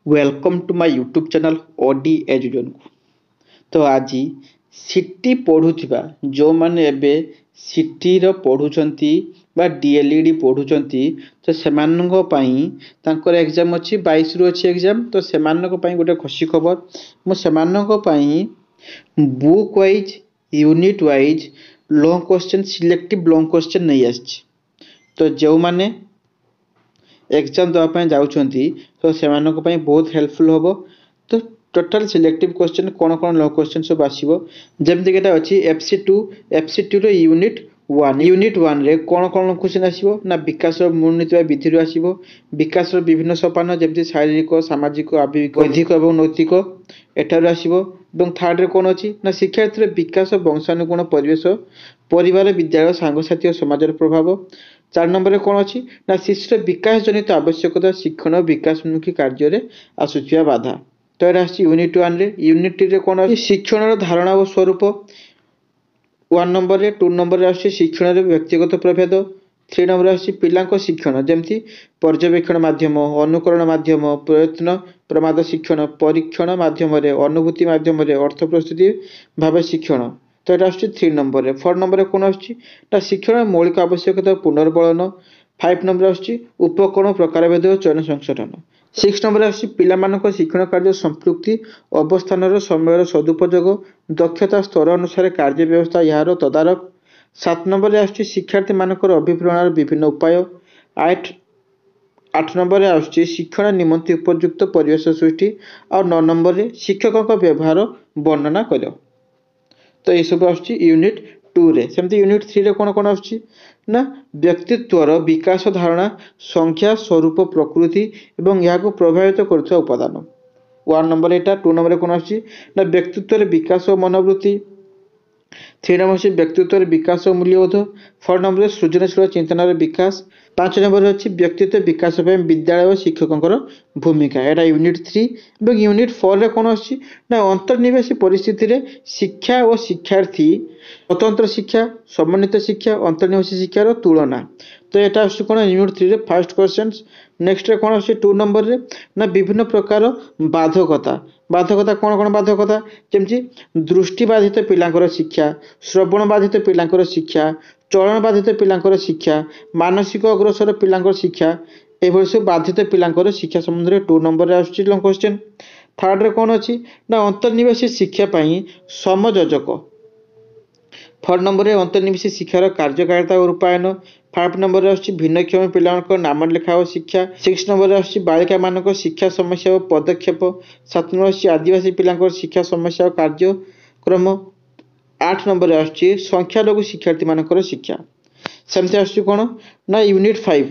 Welcome to my YouTube channel OD education को। तो आज सीटी पढ़ुथिबा जो माने एबे सीटी रो पढ़ुचंती बा डीएलईडी पढ़ुचंती तो सेमाननको पई तांकर एग्जाम अछि 22 रु अछि एग्जाम। तो सेमाननको पई गोटे खुशी खबर मो सेमाननको पई book wise unit wise long question selective long question नहीं आछि। तो जो माने एग्जाम देवाई जाऊँगी तो से बहुत हेल्पफुल हम। तो टोटाल सिलेक्टिव क्वेश्चन कौन कौन लॉन्ग क्वेश्चन सब आसो जमीक अच्छी एफसी टू यूनिट वन रे कौन कौन क्वेश्चन आसो ना विकास मूल नीति विधि आसो विकास विभिन्न सोपान जमी शारीरिक सामाजिक आवेगिक बौद्धिक और नैतिक एठार आसो। थर्ड रे कौन अच्छी ना शिक्षार्थी विकास वंशानुगुण परिवेश परिवार विद्यालय सांगसाथी और समाज प्रभाव। 4 नंबर रे कौन अच्छी ना शिशुर विकास जनित आवश्यकता शिक्षण और विकासमुखी कार्य आसुवा बाधा। तो यहाँ यूनिट वन रे यूनिट रे कौन अच्छी शिक्षण धारणा और स्वरूप 1 नंबर रे। 2 नंबर रे शिक्षण व्यक्तिगत प्रभेद। 3 नंबर आसी पिला शिक्षण जमती पर्यवेक्षण माध्यम अनुकरण माध्यम प्रयत्न प्रमाद शिक्षण परीक्षण माध्यम अनुभूति माध्यम अर्थ प्रस्तुति भाव शिक्षण। तो यहाँ 3 नंबर रे। 4 नंबर कौन आना शिक्षण मौलिक आवश्यकता पुनर्बलन। 5 नंबर उपकरण प्रकारभेद चयन संशोधन। 6 नंबर पिला शिक्षण कार्य संपृक्ति अवस्थान समय सदुपयोग दक्षता स्तर अनुसार कार्य व्यवस्था यार तदारक। 7 नंबर शिक्षार्थी मानकर अभिप्रेरण विभिन्न उपाय। 8 नंबर आसुची शिक्षण निमंते उपयुक्त परिवेश सृष्टि और 9 नंबर शिक्षकों व्यवहार वर्णना कर। तो ये सब यूनिट 2 रे। सेमती यूनिट 3 रे कौन कौन ना व्यक्तित्वर विकास धारणा संख्या स्वरूप प्रकृति एवं यहाँ प्रभावित कर उपादान। 1 नंबर एटा। 2 नंबर कौन ना व्यक्तित्वर विकास और मनोवृत्ति। 3 नंबर व्यक्तित्व विकास और मूल्यबोध। 4 नंबर सृजनशील चिंतनार विकास। 5 नंबर अच्छी व्यक्तित्व विकास विद्यालय और शिक्षकों भूमिका। यहाँ यूनिट 3 और यूनिट 4 रे कौन अच्छी ना अंतर्निवेश परिस्थिति रे शिक्षा और शिक्षार्थी स्वतंत्र शिक्षा समन्वित शिक्षा अंतर्निवेश शिक्षार तुलना। तो यहाँ आस कौन यूनिट 3 रे फर्स्ट क्वेश्चन। नेक्स्ट रे कौन अच्छे 2 नंबर रे ना विभिन्न प्रकार बाधकता। बाधकता कौन कौन बाधकता जमी दृष्टिबाधित पिलांकर शिक्षा श्रवण बाधित पिलांकर शिक्षा चलन बाधित पिलांकर शिक्षा मानसिक अग्रसर पिलांकर शिक्षा एभली सब बाधित पिलांकर शिक्षा संबंध में 2 नंबर आसुची लॉन्ग क्वेश्चन। थर्ड रे कौन अच्छी ना अंतर्निवेशी शिक्षा पाई समयोजक। 4 नंबर अंतर्निवेशी शिक्षार कार्यकारिता और रूपायन। 5 नंबर भिन्नक्षम पिला नाम लेखा और शिक्षा। 6 नंबर बालिका मान शिक्षा समस्या और पदक्षेप। 7 नंबर आदिवासी पिला शिक्षा समस्या और कार्यक्रम। 8 नंबर संख्यालघु शिक्षार्थी मान शिक्षा। सेमती आस कौन ना यूनिट 5।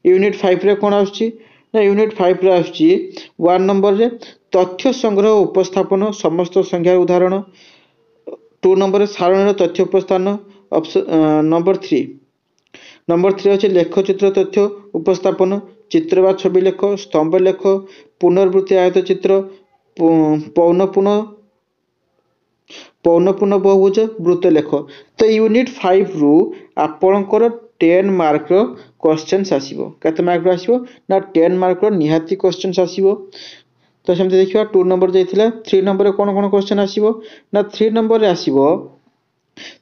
यूनिट 5 रे कौन ना यूनिट 5 रे 1 नंबर रे तथ्य संग्रह उपस्थापन समस्त संख्यार उदाहरण। 2 नंबर सारण तथ्य उपस्थान। नंबर 3 अच्छे लेखचित्र तथ्य उपस्थापन चित्र व छवि लेख स्तंभ लेख पुनर्वृत्ति आयत चित्र पौनपुन बहुभुज वृत्त लेख। तो यूनिट 5 रु आपणकर 10 मार्क क्वेश्चन आसो। केते मार्क आसो ना 10 मार्क निहाती क्वेश्चन आसो। तो सेमती देखिए 2 नंबर जाइथिला। 3 नंबर कौन कौन क्वेश्चन आसो ना 3 नंबर आसो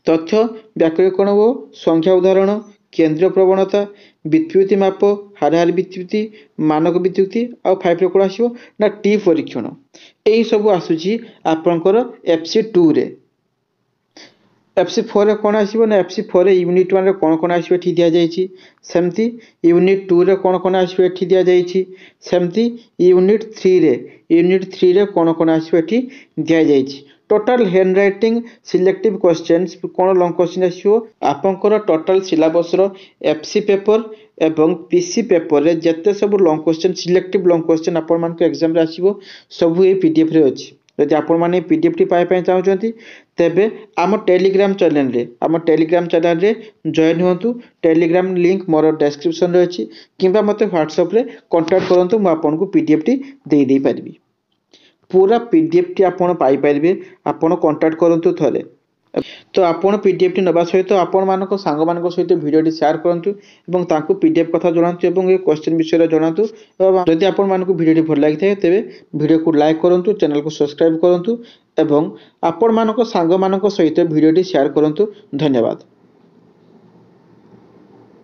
तथ्य व्याकरण वो संख्या उदाहरण केंद्र प्रवणता व्युत्पत्ति माप हाराहारी व्युत्पत्ति मानक व्युत्पत्ति और 5 रे कौन आसो ना टी परीक्षण। यही सब आसुची आपनकर FC2 रे। FC4 रे कौन आसो ना FC4 रे यूनिट 1 रे कौन कौन आसो एठी दिया जायछि। सेमती यूनिट 2 रे कौन कौन आसो एठी दिया जायछि। सेमती यूनिट 3 रे कौन कौन आसो एठी दिया जायछि। Total handwriting selective questions कौन लॉन्ग क्वेश्चन आसो आपनकर टोटाल सिलेबस रो FC पेपर एवं PC पेपर रे जत्ते सब long question selective long question आपण मान को एग्जाम रे आसीबो सब ए PDF रे अछि। यदि आपण माने PDF टी पाइ पाइ चाहउछंती तेबे आम टेलीग्राम चैनल रे जॉइन होंतु। टेलीग्राम लिंक मोर डिस्क्रिप्शन रे अछि किबा मते WhatsApp रे कांटेक्ट करंतु म आपन को PDF टी दे पारिबी। पूरा PDF टी आपण पाई परिबे आपण कांटेक्ट करंतु थले। तो आपण पीडीएफ टी नबा सहित आपण मानक सांग मानक सहित वीडियो टी शेयर करंतु एवं ताकू पीडीएफ कथा जणातु एवं ए क्वेश्चन विषय जणातु एवं जदि आपण मानक वीडियो टी भल लागि थाए तेबे वीडियो को लाइक करंतु चैनल को सब्सक्राइब करंतु एवं आपण मानक सांग मानक सहित वीडियो टी शेयर करंतु। धन्यवाद।